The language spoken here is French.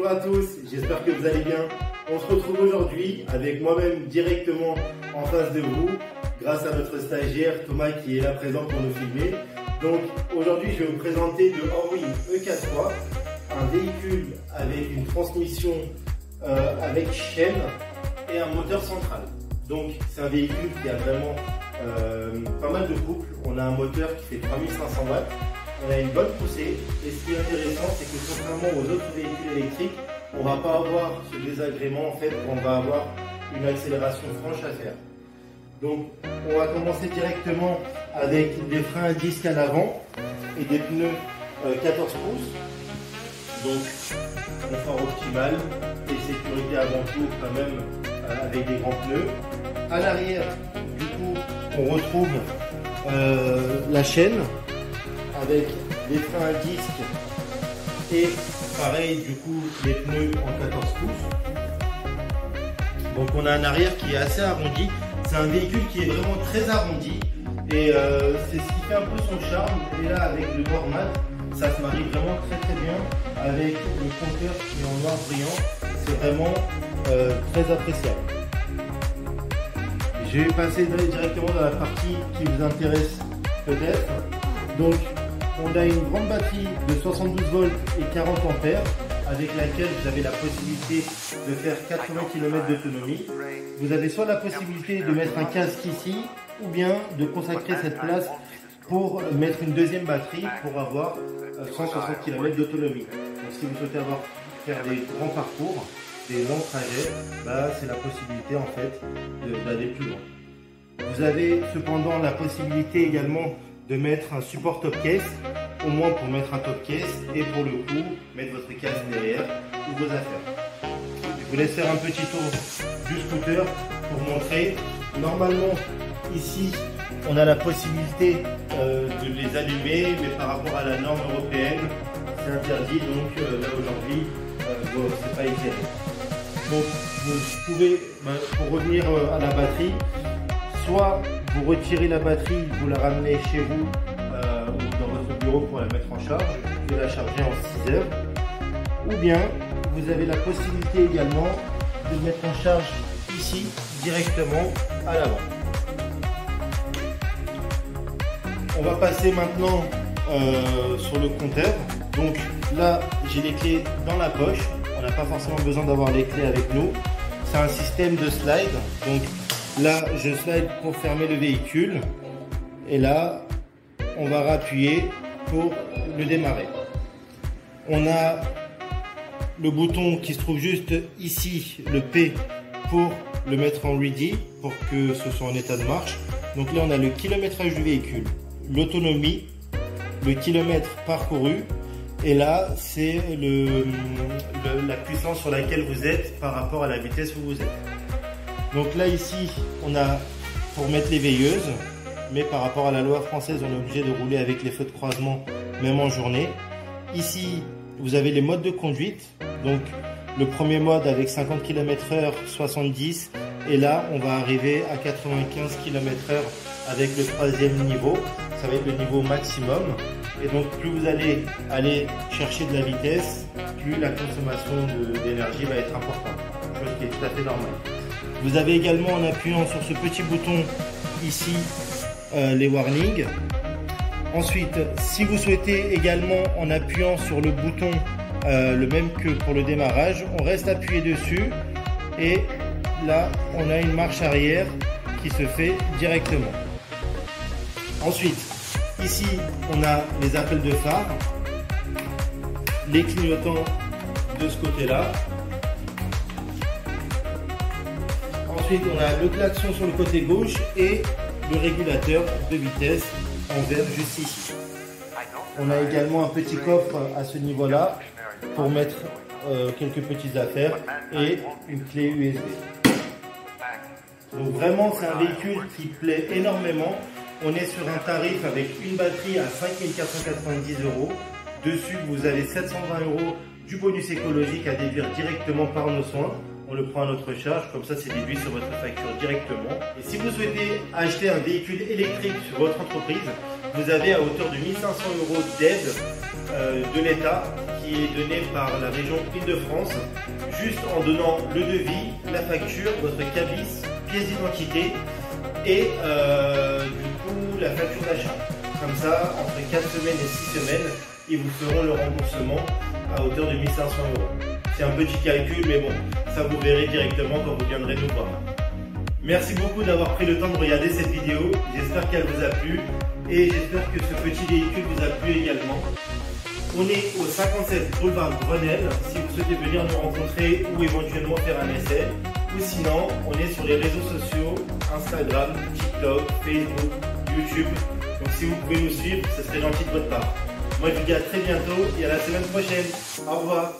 Bonjour à tous, j'espère que vous allez bien. On se retrouve aujourd'hui avec moi-même directement en face de vous, grâce à notre stagiaire Thomas qui est là présent pour nous filmer. Donc aujourd'hui je vais vous présenter le Horween EK3, un véhicule avec une transmission avec chaîne et un moteur central. Donc c'est un véhicule qui a vraiment pas mal de couple. On a un moteur qui fait 3500 watts. On a une bonne poussée et ce qui est intéressant, c'est que contrairement aux autres véhicules électriques, on ne va pas avoir ce désagrément en fait, on va avoir une accélération franche à faire. Donc on va commencer directement avec des freins à disque à l'avant et des pneus 14 pouces. Donc confort optimal et sécurité avant tout quand même avec des grands pneus. À l'arrière, du coup, on retrouve la chaîne avec des freins à disque et pareil du coup les pneus en 14 pouces. Donc on a un arrière qui est assez arrondi. C'est un véhicule qui est vraiment très arrondi et c'est ce qui fait un peu son charme. Et là avec le bord mat, ça se marie vraiment très bien avec le compteur qui est en noir brillant. C'est vraiment très appréciable. Je vais passer directement dans la partie qui vous intéresse peut-être. Donc on a une grande batterie de 72 volts et 40 ampères avec laquelle vous avez la possibilité de faire 80 km d'autonomie. Vous avez soit la possibilité de mettre un casque ici ou bien de consacrer cette place pour mettre une deuxième batterie pour avoir 160 km d'autonomie. Donc si vous souhaitez faire des grands parcours, des longs trajets, c'est la possibilité en fait d'aller plus loin. Vous avez cependant la possibilité également de mettre un support top case, au moins pour mettre un top case et pour le coup mettre votre casque derrière ou vos affaires. Je vous laisse faire un petit tour du scooter pour montrer. Normalement ici on a la possibilité de les allumer, mais par rapport à la norme européenne c'est interdit, donc là aujourd'hui c'est pas éclairé. Donc vous pouvez, pour revenir à la batterie, soit vous retirez la batterie, vous la ramenez chez vous ou dans votre bureau pour la mettre en charge, vous pouvez la charger en 6 heures, ou bien vous avez la possibilité également de mettre en charge ici directement à l'avant. On va passer maintenant sur le compteur. Donc là j'ai les clés dans la poche, on n'a pas forcément besoin d'avoir les clés avec nous. C'est un système de slide, donc là je slide pour fermer le véhicule et là on va rappuyer pour le démarrer. On a le bouton qui se trouve juste ici, le P, pour le mettre en ready pour que ce soit en état de marche. Donc là on a le kilométrage du véhicule, l'autonomie, le kilomètre parcouru. Et là, c'est la puissance sur laquelle vous êtes par rapport à la vitesse où vous êtes. Donc là, ici, on a pour mettre les veilleuses, mais par rapport à la loi française, on est obligé de rouler avec les feux de croisement, même en journée. Ici, vous avez les modes de conduite. Donc, le premier mode avec 50 km/h, 70. Et là, on va arriver à 95 km/h avec le troisième niveau. Ça va être le niveau maximum. Et donc plus vous allez chercher de la vitesse, plus la consommation d'énergie va être importante, chose qui est tout à fait normale. Vous avez également en appuyant sur ce petit bouton ici les warnings. Ensuite, si vous souhaitez également en appuyant sur le bouton le même que pour le démarrage, on reste appuyé dessus et là on a une marche arrière qui se fait directement. Ensuite, ici, on a les appels de phare, les clignotants de ce côté-là. Ensuite, on a le klaxon sur le côté gauche et le régulateur de vitesse en vert juste ici. On a également un petit coffre à ce niveau-là pour mettre quelques petites affaires et une clé USB. Donc vraiment, c'est un véhicule qui plaît énormément. On est sur un tarif avec une batterie à 5 490 €. Dessus, vous avez 720 € du bonus écologique à déduire directement par nos soins. on le prend à notre charge, comme ça c'est déduit sur votre facture directement. Et si vous souhaitez acheter un véhicule électrique sur votre entreprise, vous avez à hauteur de 1 500 € d'aide de l'État qui est donnée par la région Île-de-France, juste en donnant le devis, la facture, votre cabis, pièce d'identité et du coup la facture d'achat. Comme ça, entre 4 semaines et 6 semaines, ils vous feront le remboursement à hauteur de 1 500 €. C'est un petit calcul, mais bon, ça vous verrez directement quand vous viendrez nous voir. Merci beaucoup d'avoir pris le temps de regarder cette vidéo. J'espère qu'elle vous a plu et j'espère que ce petit véhicule vous a plu également. On est au 57 boulevard Grenelle si vous souhaitez venir nous rencontrer ou éventuellement faire un essai. Ou sinon, on est sur les réseaux sociaux, Instagram, TikTok, Facebook, YouTube. Donc si vous pouvez nous suivre, ce serait gentil de votre part. Moi je vous dis à très bientôt et à la semaine prochaine. Au revoir.